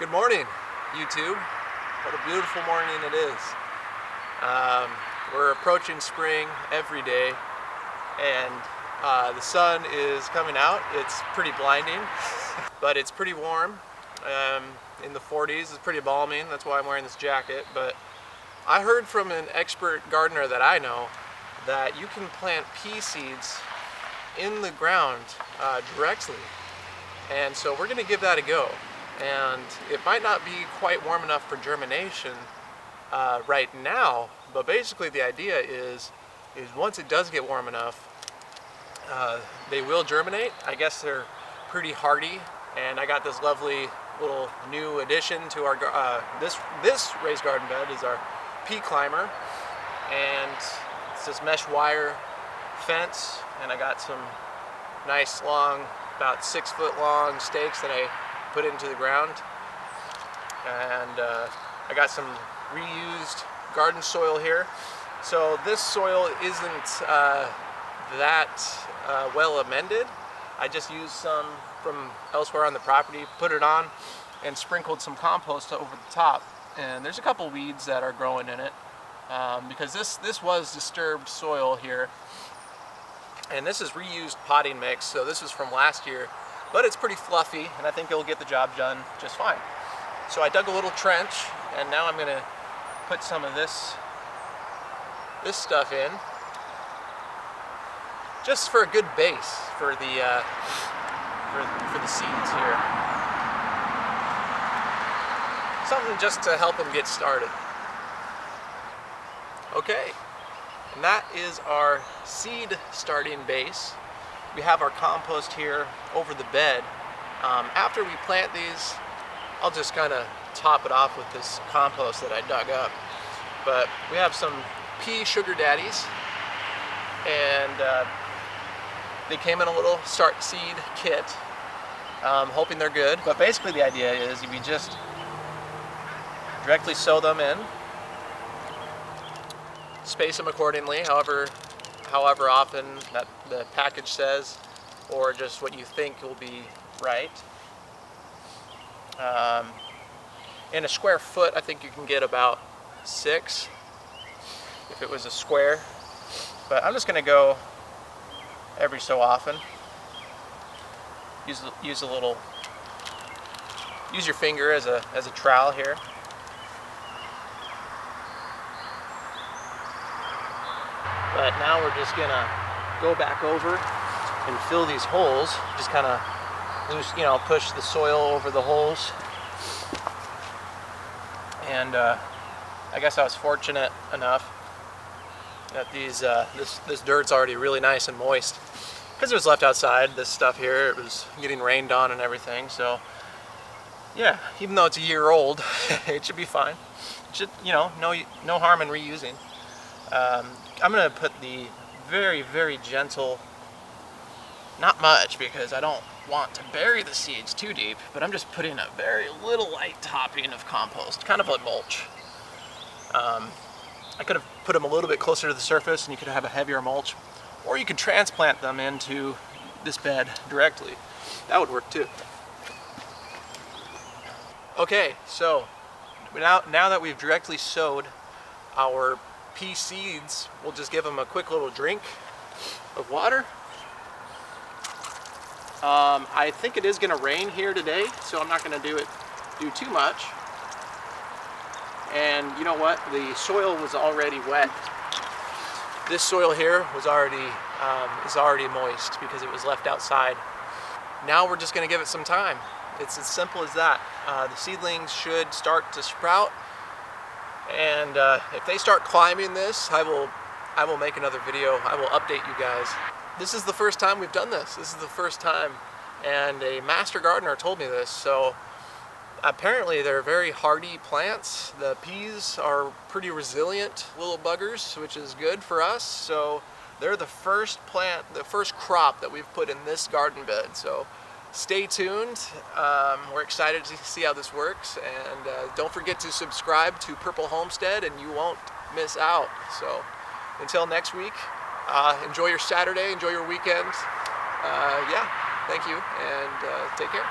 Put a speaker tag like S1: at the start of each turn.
S1: Good morning, YouTube. What a beautiful morning it is. We're approaching spring every day, and the sun is coming out. It's pretty blinding, but it's pretty warm. In the 40s, it's pretty balmy. That's why I'm wearing this jacket. But I heard from an expert gardener that I know that you can plant pea seeds in the ground directly. And so we're going to give that a go. And it might not be quite warm enough for germination right now, but basically the idea is once it does get warm enough, they will germinate. I guess they're pretty hardy, and I got this lovely little new addition to our this raised garden bed is our pea climber, and it's this mesh wire fence, and I got some nice long, about 6 foot long stakes that I put into the ground, and I got some reused garden soil here. So this soil isn't that well amended. I just used some from elsewhere on the property, put it on, and sprinkled some compost over the top. And there's a couple weeds that are growing in it because this was disturbed soil here. And this is reused potting mix, so this is from last year, but it's pretty fluffy, and I think it'll get the job done just fine. So I dug a little trench, and now I'm gonna put some of this stuff in, just for a good base for the seeds here. Something just to help them get started. Okay. And that is our seed starting base. We have our compost here over the bed. After we plant these, I'll just kind of top it off with this compost that I dug up. But we have some pea sugar daddies, and they came in a little start seed kit. Hoping they're good. But basically the idea is if you just directly sow them in, space them accordingly, however often that the package says, or just what you think will be right. In a square foot, I think you can get about 6 if it was a square. But I'm just going to go every so often. Use your finger as a trowel here. But now we're just gonna go back over and fill these holes. Just kind of push the soil over the holes. And I guess I was fortunate enough that this dirt's already really nice and moist because it was left outside. This stuff here, it was getting rained on and everything. So yeah, even though it's a year old, it should be fine. It should, no harm in reusing. I'm going to put the very, very gentle, not much because I don't want to bury the seeds too deep, but I'm just putting a very little light topping of compost, kind of like mulch. I could have put them a little bit closer to the surface and you could have a heavier mulch, or you could transplant them into this bed directly. That would work too. Okay, so now that we've directly sowed our pea seeds, we'll just give them a quick little drink of water. I think it is going to rain here today, so I'm not going to do too much. And you know what? The soil was already wet. This soil here was already moist because it was left outside. Now we're just going to give it some time. It's as simple as that. The seedlings should start to sprout. And if they start climbing this, I will make another video. I will update you guys. This is the first time we've done this. This is the first time, and a master gardener told me this. So apparently they're very hardy plants. The peas are pretty resilient little buggers, which is good for us. So they're the first crop that we've put in this garden bed. So stay tuned. We're excited to see how this works, and don't forget to subscribe to Purple Homestead and you won't miss out. So until next week, enjoy your Saturday, enjoy your weekend. Yeah, thank you, and take care.